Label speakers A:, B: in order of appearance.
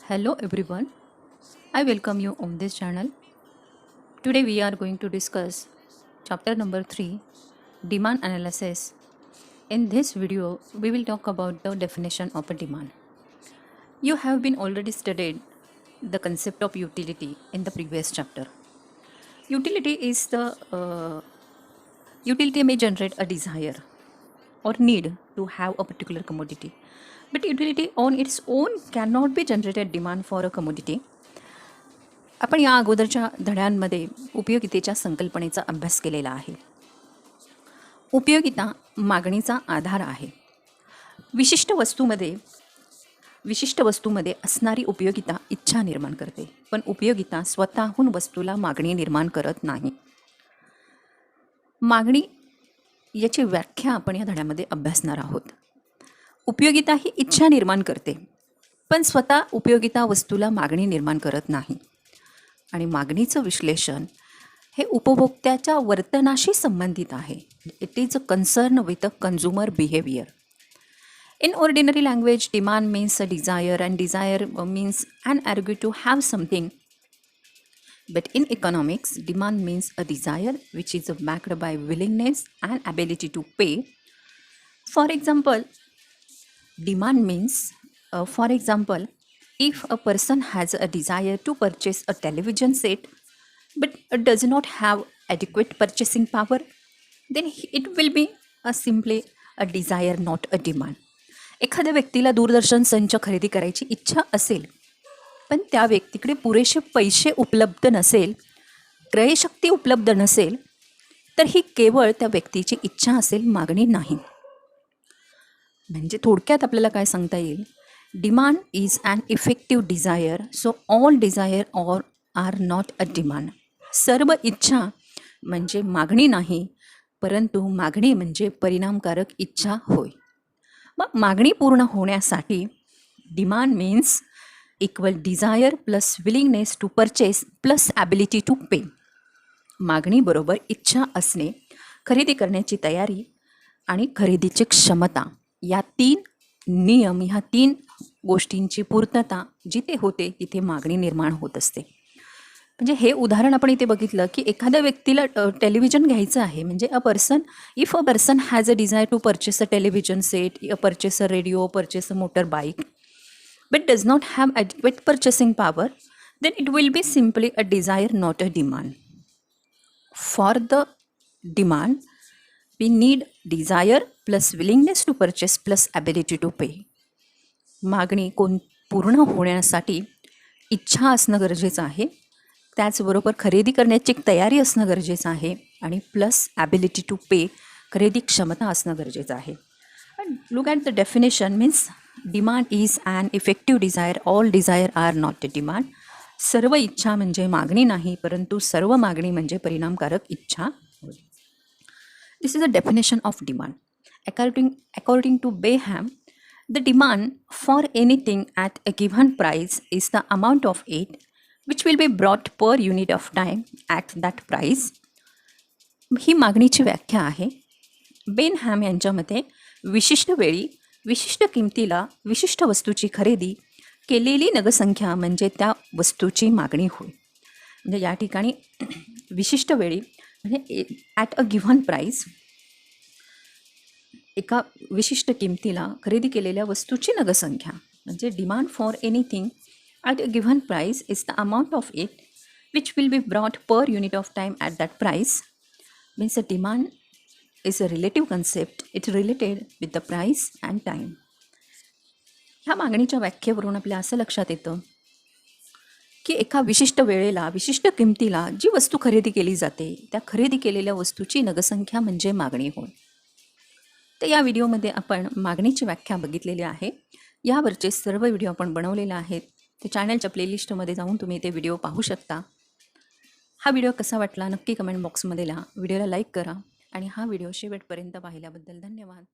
A: Hello everyone, I welcome you on this channel. Today we are going to discuss chapter number 3, demand analysis. In this video we will talk about the definition of a demand. You have been already studied the concept of utility in the previous chapter. Utility may generate a desire or need to have a particular commodity, but utility on its own cannot be generated demand for a commodity. आपण या अगोदरच्या धड्यांमध्ये उपयोगितेच्या संकल्पनेचा अभ्यास केलेला आहे. उपयोगिता मागणीचा आधार आहे. विशिष्ट वस्तूमध्ये असणारी उपयोगिता इच्छा निर्माण करते, पण उपयोगिता स्वतःहून वस्तूला मागणी निर्माण करत नाही. मागणी याची व्याख्या आपण या धड्यामध्ये अभ्यासणार आहोत. उपयोगिता ही इच्छा निर्माण करते, पण स्वतः उपयोगिता वस्तूला मागणी निर्माण करत नाही. आणि मागणीचं विश्लेषण हे उपभोक्त्याच्या वर्तनाशी संबंधित आहे. It is a concern with a consumer behaviour. In ordinary language, demand means a desire and desire means an urge to have something. But in economics, demand means a desire which is backed by willingness and ability to pay. For example, demand means, if a person has a desire to purchase a television set but does not have adequate purchasing power, then it will be simply a desire, not a demand. एखाद्या व्यक्तीला दूरदर्शन संच खरेदी करायची इच्छा असेल, पण त्या व्यक्तीकडे पुरेसे पैसे उपलब्ध नसेल, क्रयशक्ती उपलब्ध नसेल, तर ही केवळ त्या व्यक्तीची इच्छा असेल, मागणी नाही. म्हणजे थोडक्यात आपल्याला काय सांगता येईल, demand is an effective desire, so all desire are not a demand. सर्व इच्छा म्हणजे मागणी नाही, परंतु मागणी म्हणजे परिणामकारक इच्छा होय. मग मागणी पूर्ण होण्यासाठी demand means equal desire plus willingness to purchase plus ability to pay. मागणी बरोबर इच्छा असणे, खरेदी करण्याची तयारी आणि खरेदीची क्षमता, या ह्या तीन गोष्टींची पूर्तता जिथे होते तिथे मागणी निर्माण होत असते. म्हणजे हे उदाहरण आपण इथे बघितलं की एखाद्या व्यक्तीला टेलिव्हिजन घ्यायचं आहे. म्हणजे if a person has a desire to purchase a television set, purchase a radio, purchase a motor bike, but does not have adequate purchasing power, then it will be simply a desire, not a demand. For the demand we need desire plus willingness to purchase plus ability to pay. मागणी पूर्ण होण्यासाठी इच्छा असणं गरजेचं आहे, त्याचबरोबर खरेदी करण्याची तयारी असणं गरजेचं आहे, आणि प्लस ॲबिलिटी टू पे, खरेदी क्षमता असणं गरजेचं आहे. Look at the definition means demand is an effective desire, all desire are not a demand. सर्व इच्छा म्हणजे मागणी नाही, परंतु सर्व मागणी म्हणजे परिणामकारक इच्छा. This is a definition of demand. According to Bayham, the demand for anything at a given price is the amount of it which will be brought per unit of time at that price. ही मागणीची व्याख्या आहे. बेनहॅम यांच्या मते विशिष्ट वेळी विशिष्ट किमतीला विशिष्ट वस्तूची खरेदी केलेली नगसंख्या म्हणजे त्या वस्तूची मागणी होय. म्हणजे या ठिकाणी विशिष्ट वेळी म्हणजे ॲट अ गिव्हन प्राईस, एका विशिष्ट किमतीला खरेदी केलेल्या वस्तूची नगसंख्या म्हणजे demand for anything at a given price is the amount of it which will be brought per unit of time at that price. Means a demand is a relative concept, it related with the price and time. ह्या मागणीच्या व्याख्येवरून आपल्या असं लक्षात येतं की एका विशिष्ट वेळेला विशिष्ट किमतीला जी वस्तू खरेदी केली जाते त्या खरेदी केलेल्या वस्तूची नगसंख्या म्हणजे मागणी होय. तर या व्हिडिओमध्ये आपण मागणीची व्याख्या बघितलेली आहे. यावरचे सर्व व्हिडिओ आपण बनवलेले आहेत. ते चॅनलच्या प्लेलिस्टमध्ये जाऊन तुम्ही ते व्हिडिओ पाहू शकता. हा व्हिडिओ कसा वाटला नक्की कमेंट बॉक्समध्ये लिहा. व्हिडिओला लाईक करा आणि हा व्हिडिओ शेवटपर्यंत पाहिल्याबद्दल धन्यवाद.